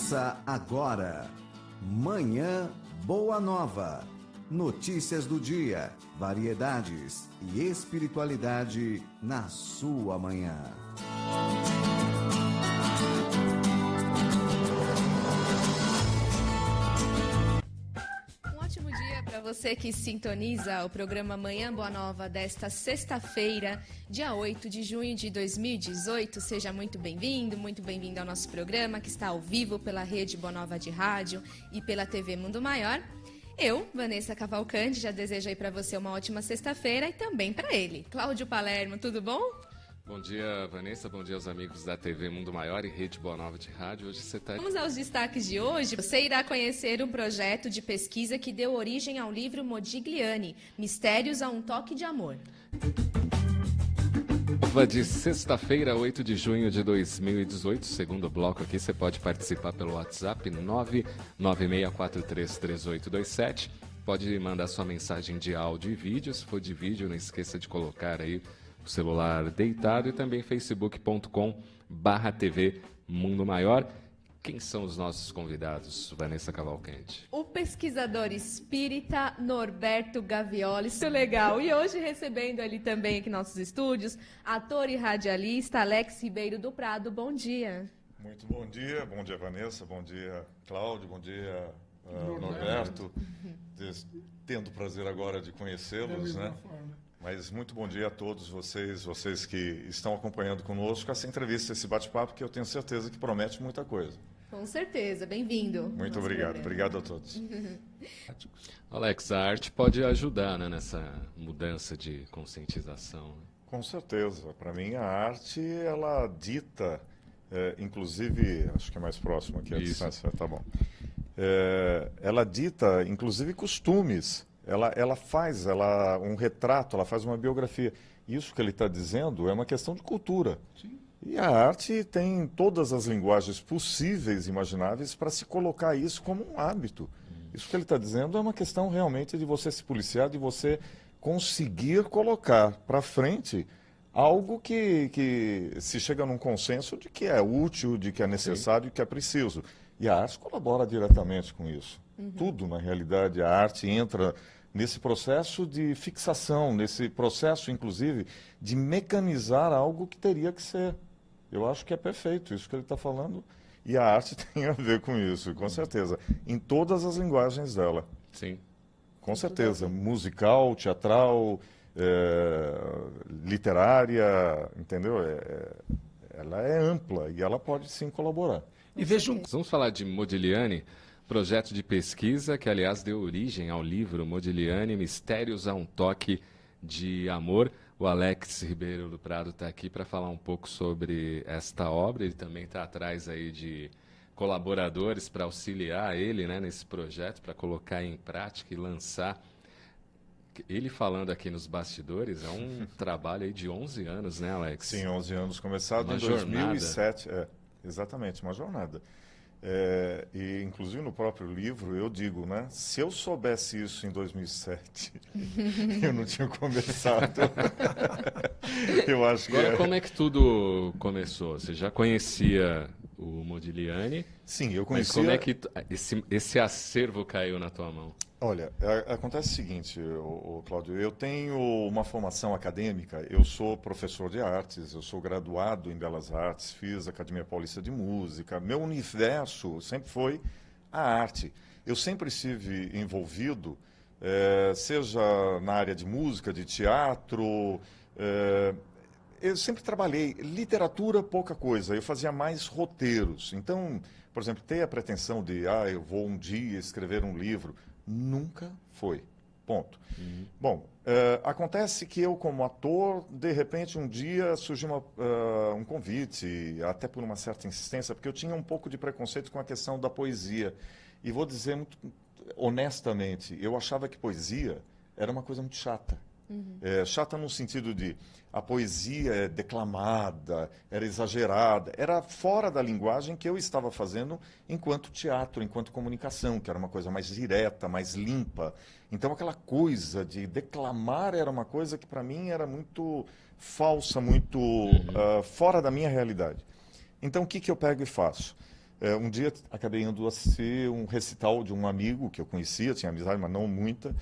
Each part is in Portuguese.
Começa agora. Manhã Boa Nova. Notícias do dia, variedades e espiritualidade na sua manhã. Um ótimo dia para você que sintoniza o programa Manhã Boa Nova desta sexta-feira, dia 8 de junho de 2018. Seja muito bem-vindo ao nosso programa que está ao vivo pela Rede Boa Nova de Rádio e pela TV Mundo Maior. Eu, Vanessa Cavalcante, já desejo aí para você uma ótima sexta-feira e também para ele. Cláudio Palermo, tudo bom? Bom dia, Vanessa. Bom dia aos amigos da TV Mundo Maior e Rede Boa Nova de Rádio. Hoje você está... Vamos aos destaques de hoje. Você irá conhecer um projeto de pesquisa que deu origem ao livro Modigliani, Mistérios a um Toque de Amor. De sexta-feira, 8 de junho de 2018, segundo bloco aqui, você pode participar pelo WhatsApp 996433827. Pode mandar sua mensagem de áudio e vídeo. Se for de vídeo, não esqueça de colocar aí o celular deitado e também facebook.com/TV Mundo Maior. Quem são os nossos convidados, Vanessa Cavalcante? O pesquisador espírita Norberto Gavioli, isso é legal. E hoje recebendo ele também aqui em nossos estúdios, ator e radialista Alex Ribeiro do Prado. Bom dia. Muito bom dia Vanessa, bom dia Cláudio, bom dia Norberto. Tendo o prazer agora de conhecê-los, né? Mas muito bom dia a todos vocês que estão acompanhando conosco essa entrevista, esse bate-papo, que eu tenho certeza que promete muita coisa. Com certeza, bem-vindo. Muito obrigado, obrigado a todos. Alex, a arte pode ajudar, né, nessa mudança de conscientização. Com certeza, para mim a arte, ela dita, inclusive, acho que é mais próximo aqui a distância, tá bom. Ela dita, inclusive, costumes. Ela faz um retrato, ela faz uma biografia. Isso que ele está dizendo é uma questão de cultura. Sim. E a arte tem todas as linguagens possíveis e imagináveis para se colocar isso como um hábito. Isso que ele está dizendo é uma questão realmente de você se policiar, de você conseguir colocar para frente algo que se chega num consenso de que é útil, de que é necessário e que é preciso. E a arte colabora diretamente com isso. Tudo, na realidade, a arte entra nesse processo de fixação, nesse processo, inclusive, de mecanizar algo que teria que ser. Eu acho que é perfeito isso que ele está falando. E a arte tem a ver com isso, com certeza. Em todas as linguagens dela. Sim. Com certeza. Musical, teatral, literária, entendeu? Ela é ampla e ela pode, sim, colaborar. E vejam... Vamos falar de Modigliani, projeto de pesquisa que, aliás, deu origem ao livro Modigliani, Mistérios a um Toque de Amor. O Alex Ribeiro do Prado está aqui para falar um pouco sobre esta obra. Ele também está atrás aí de colaboradores para auxiliar ele, né, nesse projeto, para colocar em prática e lançar. Ele falando aqui nos bastidores, é um trabalho aí de 11 anos, né, Alex? Sim, 11 anos, começado em 2007. Exatamente, uma jornada. E, inclusive, no próprio livro, eu digo, né? Se eu soubesse isso em 2007, eu não tinha começado. Eu acho que Agora, como é que tudo começou? Você já conhecia o Modigliani? Sim, eu conhecia. Mas como é que esse acervo caiu na tua mão? Olha, acontece o seguinte, Cláudio, eu tenho uma formação acadêmica, eu sou professor de artes, eu sou graduado em Belas Artes, fiz a Academia Paulista de Música, meu universo sempre foi a arte. Eu sempre estive envolvido, seja na área de música, de teatro, eu sempre trabalhei, literatura pouca coisa, eu fazia mais roteiros. Então, por exemplo, ter a pretensão de, eu vou um dia escrever um livro, nunca foi. Ponto. Bom, acontece que eu, como ator, de repente, um dia surgiu um convite, até por uma certa insistência, porque eu tinha um pouco de preconceito com a questão da poesia. E vou dizer muito honestamente, eu achava que poesia era uma coisa muito chata. Chata no sentido de a poesia é declamada, era exagerada, era fora da linguagem que eu estava fazendo enquanto teatro, enquanto comunicação, que era uma coisa mais direta, mais limpa. Então aquela coisa de declamar era uma coisa que para mim era muito falsa, muito fora da minha realidade. Então o que eu pego e faço? Um dia acabei indo assistir um recital de um amigo que eu conhecia, tinha amizade, mas não muita,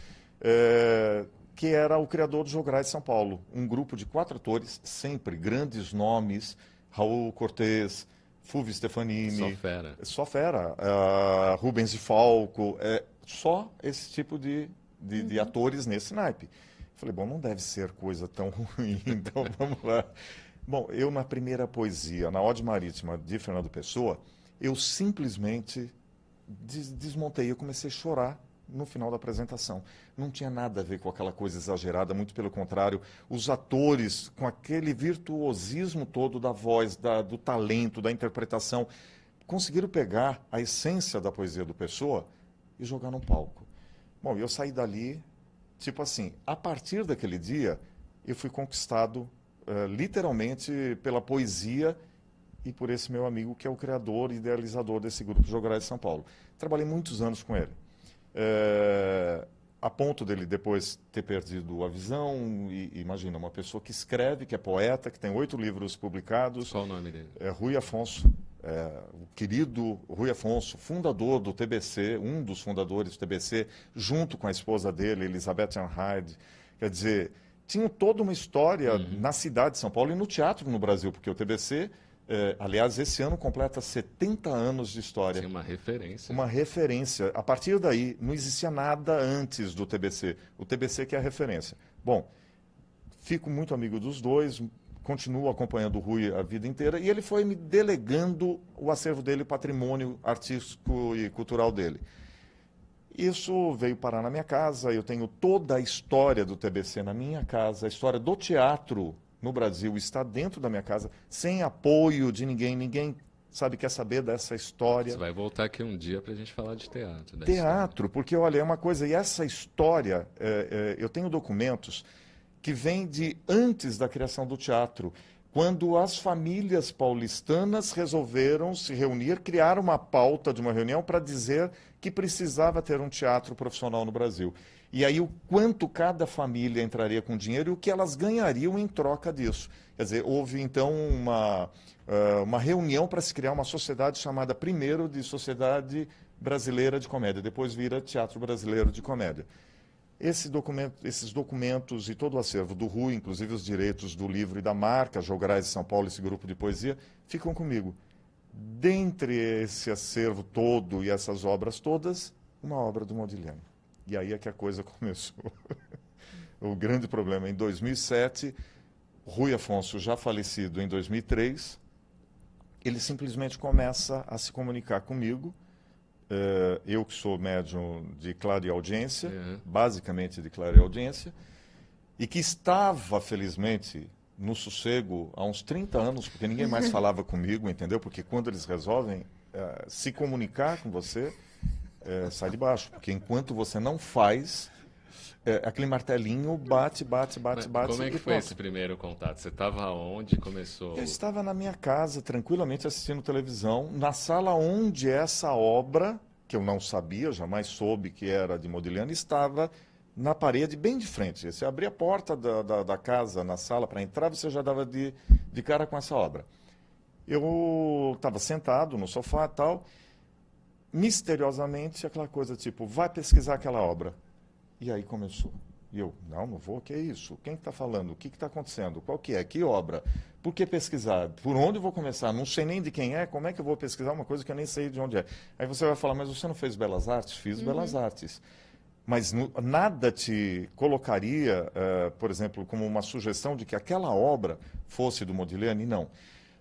que era o criador do Jograis de São Paulo. Um grupo de 4 atores, sempre grandes nomes, Raul Cortez, Fulvio Stefanini. Só fera. Só fera. Rubens de Falco. Só esse tipo de atores nesse naipe. Falei, bom, não deve ser coisa tão ruim, então vamos lá. Bom, eu na primeira poesia, na Ode Marítima de Fernando Pessoa, eu simplesmente desmontei, eu comecei a chorar no final da apresentação. Não tinha nada a ver com aquela coisa exagerada, muito pelo contrário. Os atores, com aquele virtuosismo todo da voz, do talento, da interpretação, conseguiram pegar a essência da poesia do Pessoa e jogar no palco. Bom, eu saí dali, tipo assim, a partir daquele dia, eu fui conquistado literalmente pela poesia e por esse meu amigo que é o criador e idealizador desse grupo de Jograis de São Paulo. Trabalhei muitos anos com ele. A ponto dele depois ter perdido a visão, imagina, uma pessoa que escreve, que é poeta, que tem 8 livros publicados. Qual o nome dele? Rui Afonso, o querido Rui Afonso, fundador do TBC, um dos fundadores do TBC, junto com a esposa dele, Elizabeth Ann Hyde. Quer dizer, tinham toda uma história na cidade de São Paulo e no teatro no Brasil, porque o TBC... aliás, esse ano completa 70 anos de história. Tinha uma referência. Uma referência. A partir daí, não existia nada antes do TBC. O TBC que é a referência. Bom, fico muito amigo dos dois, continuo acompanhando o Rui a vida inteira, e ele foi me delegando o acervo dele, o patrimônio artístico e cultural dele. Isso veio parar na minha casa, eu tenho toda a história do TBC na minha casa, a história do teatro no Brasil está dentro da minha casa, sem apoio de ninguém. Ninguém, quer saber dessa história. Você vai voltar aqui um dia para a gente falar de teatro. Teatro, porque, olha, é uma coisa... E essa história, eu tenho documentos que vêm de antes da criação do teatro, quando as famílias paulistanas resolveram se reunir, criar uma pauta de uma reunião para dizer que precisava ter um teatro profissional no Brasil. E aí o quanto cada família entraria com dinheiro e o que elas ganhariam em troca disso. Quer dizer, houve então uma reunião para se criar uma sociedade chamada primeiro de Sociedade Brasileira de Comédia, depois vira Teatro Brasileiro de Comédia. Esses documentos e todo o acervo do Rui, inclusive os direitos do livro e da marca, Jograis de São Paulo, esse grupo de poesia, ficam comigo. Dentre esse acervo todo e essas obras todas, uma obra do Modigliani. E aí é que a coisa começou. O grande problema, em 2007, Rui Afonso, já falecido em 2003, ele simplesmente começa a se comunicar comigo, eu que sou médium de clareaudiência, basicamente de clareaudiência, e que estava, felizmente, no sossego há uns 30 anos, porque ninguém mais falava comigo, entendeu? Porque quando eles resolvem se comunicar com você... sai de baixo, porque enquanto você não faz, aquele martelinho bate. Como é que foi esse primeiro contato? Você estava onde começou? Eu estava na minha casa, tranquilamente assistindo televisão, na sala onde essa obra, que eu não sabia, jamais soube que era de Modigliani, estava na parede, bem de frente. Você abria a porta da casa, na sala, para entrar, você já dava de cara com essa obra. Eu estava sentado no sofá e tal... misteriosamente, aquela coisa tipo, vai pesquisar aquela obra. E aí começou. E eu, não vou, o que é isso? Quem está falando? O que está acontecendo? Qual que é? Que obra? Por que pesquisar? Por onde eu vou começar? Não sei nem de quem é, como é que eu vou pesquisar uma coisa que eu nem sei de onde é? Aí você vai falar, mas você não fez Belas Artes? Fiz Belas Artes. Mas nada te colocaria, por exemplo, como uma sugestão de que aquela obra fosse do Modigliani? Não.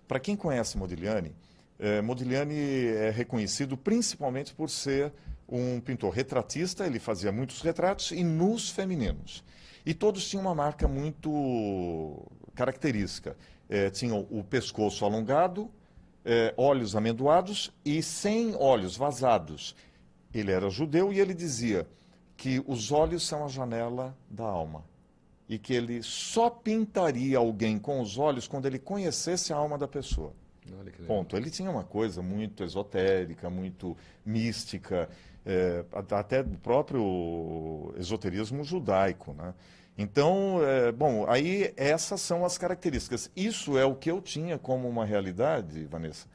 Para quem conhece Modigliani, Modigliani é reconhecido principalmente por ser um pintor retratista, ele fazia muitos retratos e nus femininos. E todos tinham uma marca muito característica. Tinham o pescoço alongado, olhos amendoados e sem olhos, vazados. Ele era judeu e ele dizia que os olhos são a janela da alma. E que ele só pintaria alguém com os olhos quando ele conhecesse a alma da pessoa. Ponto. Ele tinha uma coisa muito esotérica, muito mística, até do próprio esoterismo judaico, né? Então, bom, aí essas são as características. Isso é o que eu tinha como uma realidade, Vanessa,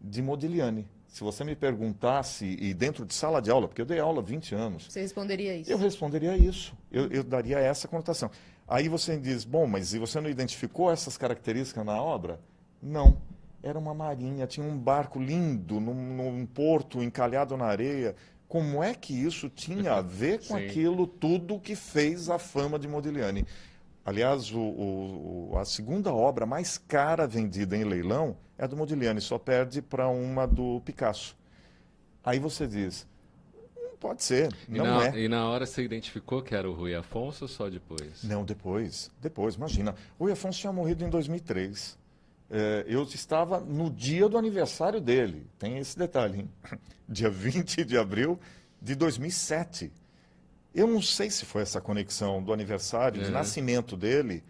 de Modigliani, se você me perguntasse, e dentro de sala de aula, porque eu dei aula há 20 anos, Você responderia isso? eu responderia isso, eu daria essa conotação. Aí você diz, bom, mas e você não identificou essas características na obra? Não. Era uma marinha, tinha um barco lindo num porto encalhado na areia. Como é que isso tinha a ver com aquilo tudo que fez a fama de Modigliani? Aliás, a segunda obra mais cara vendida em leilão é a do Modigliani, só perde para uma do Picasso. Aí você diz, pode ser, não é. E na hora você identificou que era o Rui Afonso ou só depois? Não, depois, imagina. O Rui Afonso tinha morrido em 2003. Eu estava no dia do aniversário dele, tem esse detalhe, hein? Dia 20 de abril de 2007. Eu não sei se foi essa conexão do aniversário, de nascimento dele,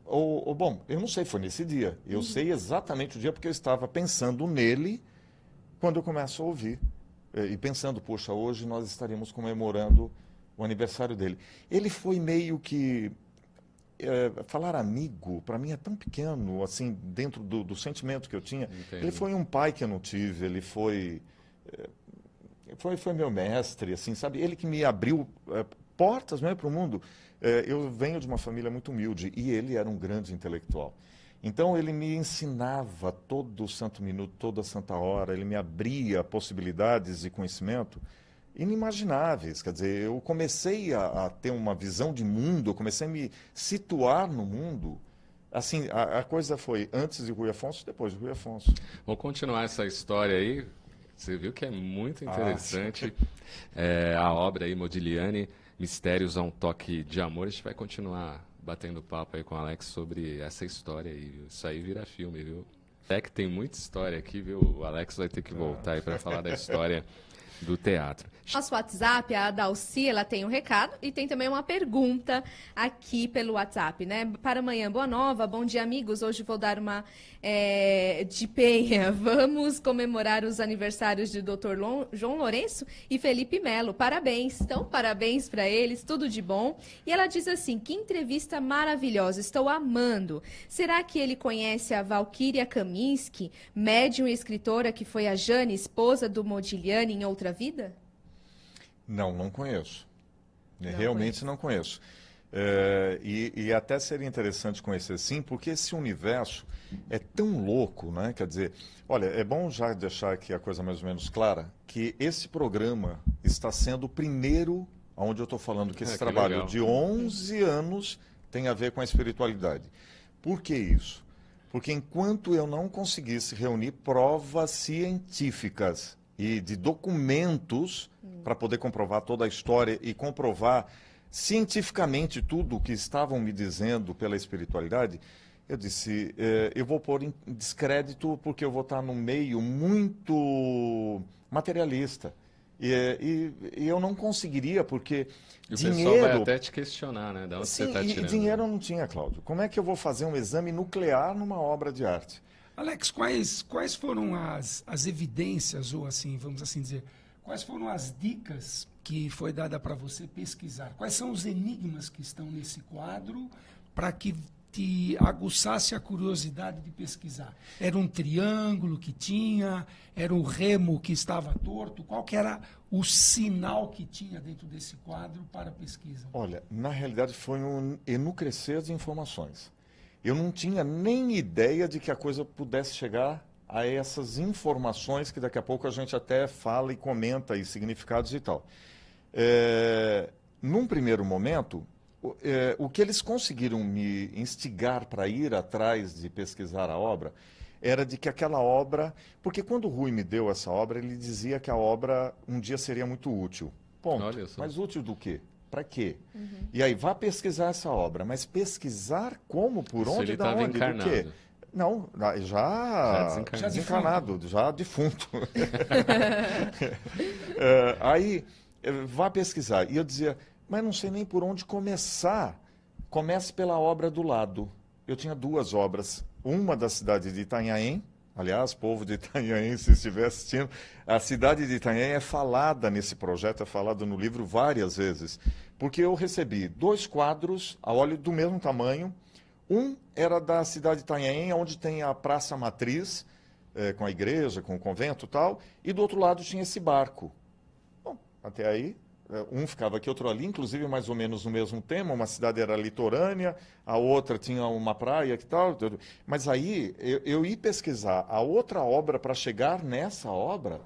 bom, eu não sei, foi nesse dia. Eu sei exatamente o dia porque eu estava pensando nele quando eu começo a ouvir. E pensando, poxa, hoje nós estaríamos comemorando o aniversário dele. Ele foi meio que... falar amigo, para mim é tão pequeno, assim, dentro do sentimento que eu tinha. Entendo. Ele foi um pai que eu não tive, ele foi meu mestre, assim, sabe? Ele que me abriu portas mesmo para o mundo. Eu venho de uma família muito humilde e ele era um grande intelectual. Então ele me ensinava todo o santo minuto, toda a santa hora, ele me abria possibilidades de conhecimento inimagináveis. Quer dizer, eu comecei a ter uma visão de mundo, eu comecei a me situar no mundo. Assim, a coisa foi antes de Rui Afonso, depois de Rui Afonso. Vamos continuar essa história aí. Você viu que é muito interessante a obra aí, Modigliani, Mistérios a um Toque de Amor. A gente vai continuar batendo papo aí com o Alex sobre essa história aí, viu? Isso aí vira filme, viu? É que tem muita história aqui, viu? O Alex vai ter que voltar aí para falar da história do teatro. Nosso WhatsApp, a Dalci, ela tem um recado e tem também uma pergunta aqui pelo WhatsApp, né? Para amanhã, boa nova, bom dia, amigos. Hoje vou dar uma de Penha. Vamos comemorar os aniversários de Dr. João Lourenço e Felipe Melo. Parabéns. Então, parabéns para eles, tudo de bom. E ela diz assim, que entrevista maravilhosa, estou amando. Será que ele conhece a Valquíria Kaminski, médium e escritora que foi a Jane, esposa do Modigliani em outra vida? Não conheço. Realmente não conheço. E até seria interessante conhecer sim, porque esse universo é tão louco, né? Quer dizer, olha, é bom já deixar aqui a coisa mais ou menos clara, que esse programa está sendo o primeiro onde eu estou falando que esse trabalho legal. de 11 anos tem a ver com a espiritualidade. Por que isso? Porque enquanto eu não conseguisse reunir provas científicas e de documentos para poder comprovar toda a história e comprovar cientificamente tudo o que estavam me dizendo pela espiritualidade, eu disse, eu vou pôr em descrédito porque eu vou estar num meio muito materialista. E eu não conseguiria, porque E o dinheiro... pessoal vai até te questionar, né? Da onde Sim, você está e tirando. dinheiro eu não tinha, Cláudio. Como é que eu vou fazer um exame nuclear numa obra de arte? Alex, quais foram as evidências, ou assim, vamos assim dizer, quais foram as dicas que foi dada para você pesquisar? Quais são os enigmas que estão nesse quadro para que te aguçasse a curiosidade de pesquisar? Era um triângulo que tinha? Era um remo que estava torto? Qual que era o sinal que tinha dentro desse quadro para a pesquisa? Olha, na realidade foi um enucrescer de informações. Eu não tinha nem ideia de que a coisa pudesse chegar a essas informações que daqui a pouco a gente até fala e comenta, e significados e tal. Num primeiro momento, o que eles conseguiram me instigar para ir atrás de pesquisar a obra era de que aquela obra... Porque quando o Rui me deu essa obra, ele dizia que a obra um dia seria muito útil. Ponto. Olha só. Mas útil do quê? Para quê? E aí, vá pesquisar essa obra. Mas pesquisar como, por Isso onde, ele da estava onde, do quê? encarnado. Não, já desencarnado, já defunto. Aí, vá pesquisar. E eu dizia, mas não sei nem por onde começar. Comece pela obra do lado. Eu tinha duas obras. Uma da cidade de Itanhaém. Aliás, povo de Itanhaém, se estiver assistindo, a cidade de Itanhaém é falada nesse projeto, é falada no livro várias vezes. Porque eu recebi 2 quadros a óleo do mesmo tamanho. Um era da cidade de Itanhaém, onde tem a Praça Matriz, com a igreja, com o convento e tal, e do outro lado tinha esse barco. Bom, até aí, um ficava aqui, outro ali, inclusive mais ou menos no mesmo tema, uma cidade era litorânea, a outra tinha uma praia e tal, mas aí eu ia pesquisar a outra obra para chegar nessa obra,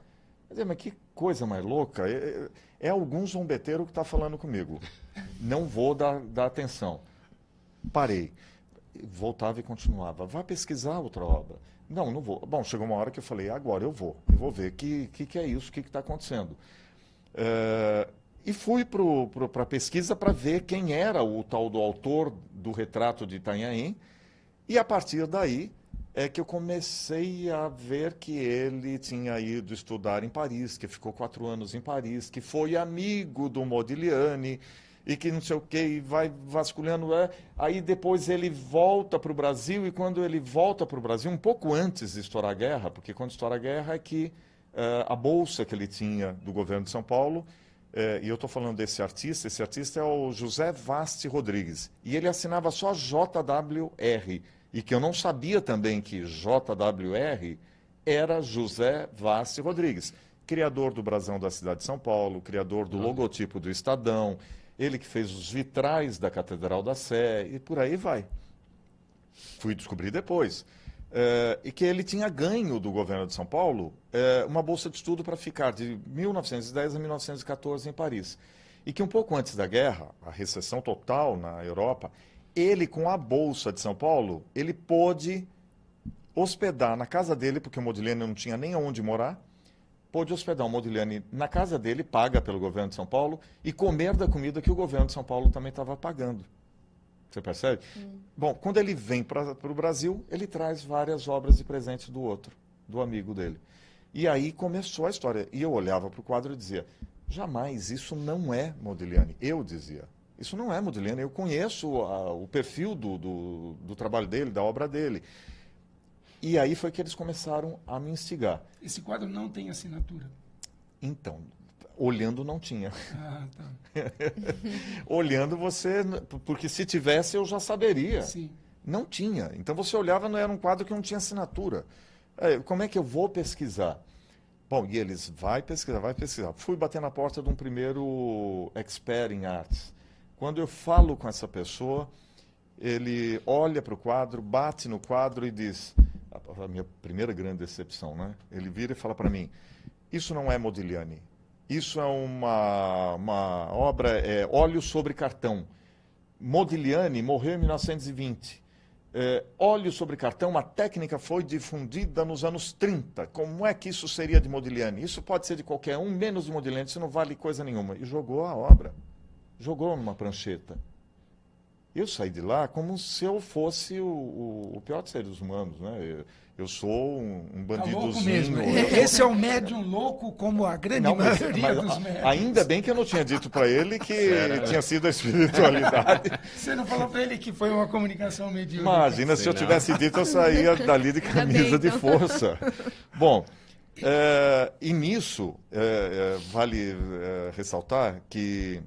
quer dizer, mas que coisa mais louca, é algum zombeteiro que está falando comigo, não vou dar atenção. Parei, voltava e continuava, vai pesquisar outra obra. Não vou. Bom, chegou uma hora que eu falei, agora eu vou ver o que é isso, o que está acontecendo. E fui para a pesquisa para ver quem era o tal do autor do retrato de Itanhaém, e a partir daí é que eu comecei a ver que ele tinha ido estudar em Paris, que ficou 4 anos em Paris, que foi amigo do Modigliani, e que não sei o que, e vai vasculhando. Aí depois ele volta para o Brasil, e quando ele volta para o Brasil, um pouco antes de estourar a guerra, porque quando estoura a guerra é que a bolsa que ele tinha do governo de São Paulo, e eu estou falando desse artista, esse artista é o José Vasti Rodrigues, e ele assinava só JWR, e que eu não sabia também que JWR era José Vasti Rodrigues, criador do brasão da cidade de São Paulo, criador do logotipo do Estadão, ele que fez os vitrais da Catedral da Sé, e por aí vai. Fui descobrir depois. E que ele tinha ganho do governo de São Paulo uma bolsa de estudo para ficar de 1910 a 1914 em Paris. E que um pouco antes da guerra, a recessão total na Europa, ele, com a bolsa de São Paulo, ele pôde hospedar na casa dele, porque o Modigliani não tinha nem onde morar, pôde hospedar o Modigliani na casa dele, paga pelo governo de São Paulo, e comer da comida que o governo de São Paulo também estava pagando. Você percebe? Bom, quando ele vem para o Brasil, ele traz várias obras de presente do amigo dele. E aí começou a história. E eu olhava para o quadro e dizia, jamais, isso não é Modigliani. Eu dizia, isso não é Modigliani. Eu conheço o perfil do trabalho dele, da obra dele. E aí foi que eles começaram a me instigar. Esse quadro não tem assinatura? Então, olhando não tinha. Ah, tá. Olhando você, porque se tivesse eu já saberia. Sim. Não tinha. Então você olhava, não era um quadro que não tinha assinatura. Como é que eu vou pesquisar? Bom, e eles, vai pesquisar. Fui bater na porta de um primeiro expert em artes. Quando eu falo com essa pessoa, ele olha para o quadro, bate no quadro e diz, a minha primeira grande decepção, né? Ele vira e fala para mim, isso não é Modigliani. Isso é uma obra, óleo sobre cartão. Modigliani morreu em 1920. Óleo sobre cartão, uma técnica foi difundida nos anos 30. Como é que isso seria de Modigliani? Isso pode ser de qualquer um, menos de Modigliani, isso não vale coisa nenhuma. E jogou a obra. Jogou numa prancheta. Eu saí de lá como se eu fosse o pior dos seres humanos, né? Eu sou um bandidozinho. Tá louco mesmo. Esse é um médium louco, como a grande maioria dos médiums. Ainda bem que eu não tinha dito para ele que tinha sido a espiritualidade. Você não falou para ele que foi uma comunicação medíocre? Imagina, se eu tivesse dito, eu saía dali de camisa de força. Bom, e nisso, vale ressaltar que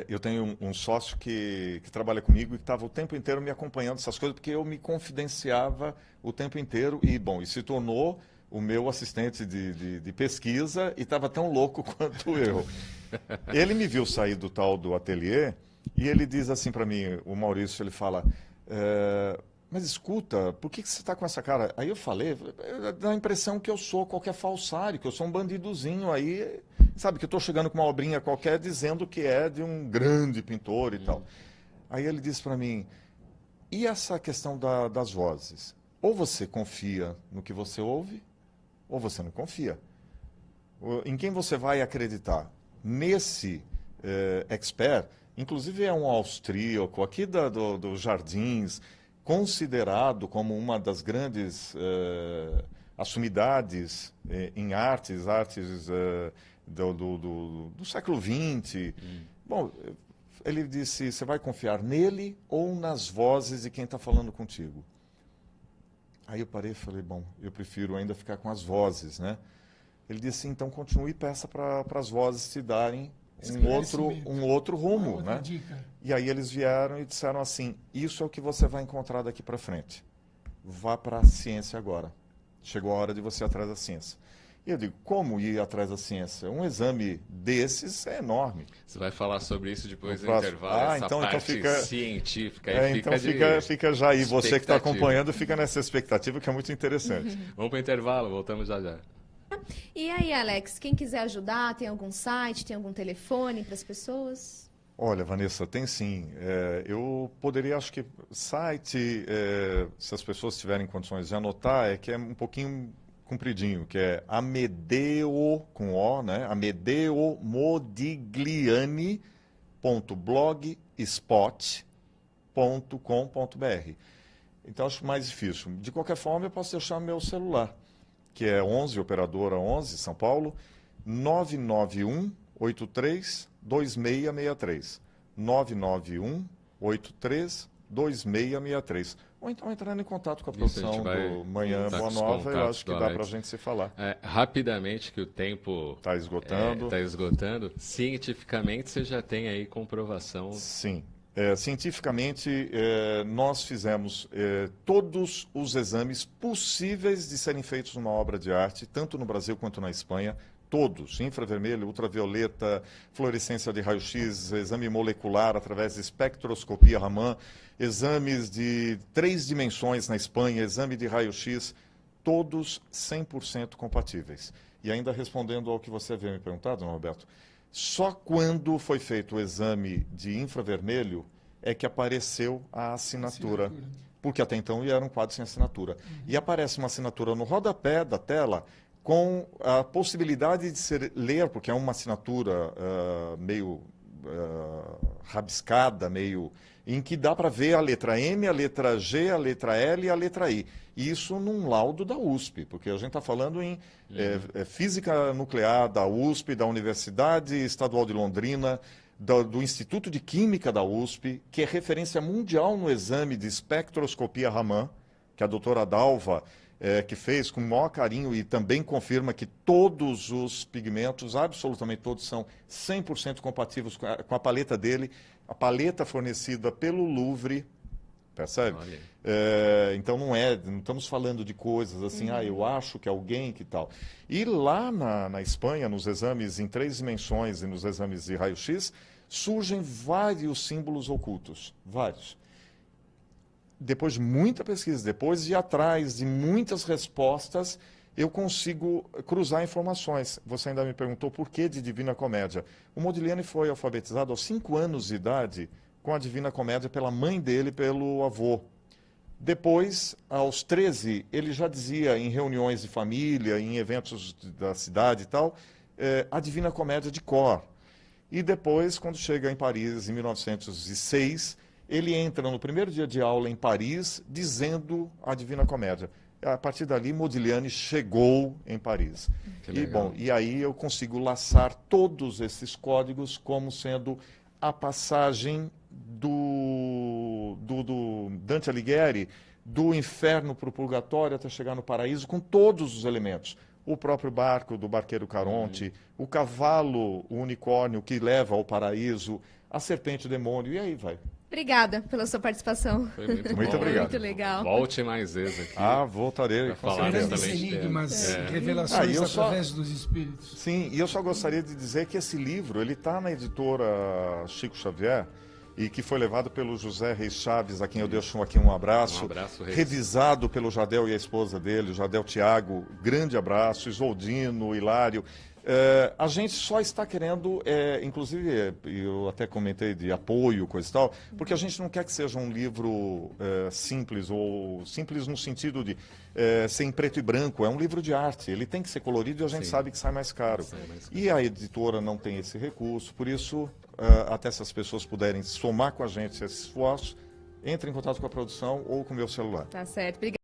eu tenho um sócio que trabalha comigo e que estava o tempo inteiro me acompanhando essas coisas, porque eu me confidenciava o tempo inteiro e se tornou o meu assistente de pesquisa e estava tão louco quanto eu. Ele me viu sair do tal do ateliê e ele diz assim para mim, o Maurício, ele fala, mas escuta, por que você está com essa cara? Aí eu falei, dá a impressão que eu sou qualquer falsário, que eu sou um bandidozinho aí, sabe, que eu estou chegando com uma obrinha qualquer dizendo que é de um grande pintor e tal. Aí ele disse para mim, e essa questão das vozes? Ou você confia no que você ouve, ou você não confia. Em quem você vai acreditar? Nesse expert, inclusive é um austríaco, aqui dos Jardins, considerado como uma das grandes assumidades em artes do século XX. Bom, ele disse, você vai confiar nele ou nas vozes de quem está falando contigo? Aí eu parei e falei, bom, eu prefiro ainda ficar com as vozes, né? Ele disse, então continue e peça para as vozes te darem um outro rumo, né? Dica. E aí eles vieram e disseram assim, isso é o que você vai encontrar daqui para frente. Vá para a ciência agora. chegou a hora de você ir atrás da ciência. E eu digo, como ir atrás da ciência? Um exame desses é enorme. Você vai falar sobre isso depois do próximo. intervalo, essa então parte fica, científica. Aí então fica já aí, você que está acompanhando, fica nessa expectativa que é muito interessante. Vamos para o intervalo, voltamos já já. E aí, Alex, quem quiser ajudar, tem algum site, tem algum telefone para as pessoas? Olha, Vanessa, tem sim. Eu poderia, acho que site, se as pessoas tiverem condições de anotar, é que é um pouquinho compridinho, que é Amedeo, com O, né? amedeomodigliani.blogspot.com.br. Então, acho mais difícil. De qualquer forma, eu posso deixar meu celular, que é 11, operadora 11, São Paulo, 991-83-2663. 991-83-2663. Ou então entrando em contato com a produção do Manhã Boa Nova, eu acho que dá para a gente se falar. Rapidamente, que o tempo está esgotando. Está esgotando. Cientificamente, você já tem aí comprovação? Sim. Cientificamente, nós fizemos todos os exames possíveis de serem feitos numa obra de arte, tanto no Brasil quanto na Espanha, todos, infravermelho, ultravioleta, fluorescência de raio-x, exame molecular através de espectroscopia Raman, exames de 3 dimensões na Espanha, exame de raio-x, todos 100% compatíveis. E ainda respondendo ao que você havia me perguntado, Dona Roberto, só quando foi feito o exame de infravermelho é que apareceu a assinatura. Porque até então ele era um quadro sem assinatura. E aparece uma assinatura no rodapé da tela com a possibilidade de ser ler, porque é uma assinatura meio rabiscada, meio em que dá para ver a letra M, a letra G, a letra L e a letra I. E isso num laudo da USP, porque a gente está falando em física nuclear da USP, da Universidade Estadual de Londrina, do Instituto de Química da USP, que é referência mundial no exame de espectroscopia Raman, que a doutora Dalva que fez com o maior carinho e também confirma que todos os pigmentos, absolutamente todos, são 100% compatíveis com a paleta dele, a paleta fornecida pelo Louvre, percebe? Então não estamos falando de coisas assim, eu acho que alguém que tal. E lá na Espanha, nos exames em 3 dimensões e nos exames de raio-x, surgem vários símbolos ocultos, vários. Depois de muita pesquisa, depois de ir atrás de muitas respostas, eu consigo cruzar informações. Você ainda me perguntou por que de Divina Comédia. O Modigliani foi alfabetizado aos 5 anos de idade com a Divina Comédia pela mãe dele e pelo avô. Depois, aos 13, ele já dizia em reuniões de família, em eventos da cidade e tal, a Divina Comédia de cor. E depois, quando chega em Paris, em 1906, ele entra no primeiro dia de aula em Paris, dizendo a Divina Comédia. A partir dali, Modigliani chegou em Paris. E aí eu consigo laçar todos esses códigos como sendo a passagem do Dante Alighieri, do inferno para o purgatório até chegar no paraíso, com todos os elementos. O próprio barco do barqueiro Caronte, o cavalo, o unicórnio que leva ao paraíso, a serpente, o demônio, e aí vai. Obrigada pela sua participação. Foi muito Muito bom. obrigado. Muito legal. Volte mais vezes aqui. Voltarei. Pra falar Grandes exatamente enigmas, revelações através dos espíritos. Sim, e eu só gostaria de dizer que esse livro, ele está na editora Chico Xavier, e que foi levado pelo José Reis Chaves, a quem eu deixo aqui um abraço. Um abraço, Reis. Revisado pelo Jadel e a esposa dele, o Jadel Tiago, grande abraço, Isoldino, Hilário. A gente só está querendo, inclusive, eu até comentei de apoio, coisa e tal, porque a gente não quer que seja um livro simples, ou simples no sentido de ser em preto e branco. É um livro de arte, ele tem que ser colorido e a gente sabe que sai mais caro. E a editora não tem esse recurso, por isso, até essas pessoas puderem somar com a gente esse esforço, entre em contato com a produção ou com o meu celular. Tá certo. Obrigada.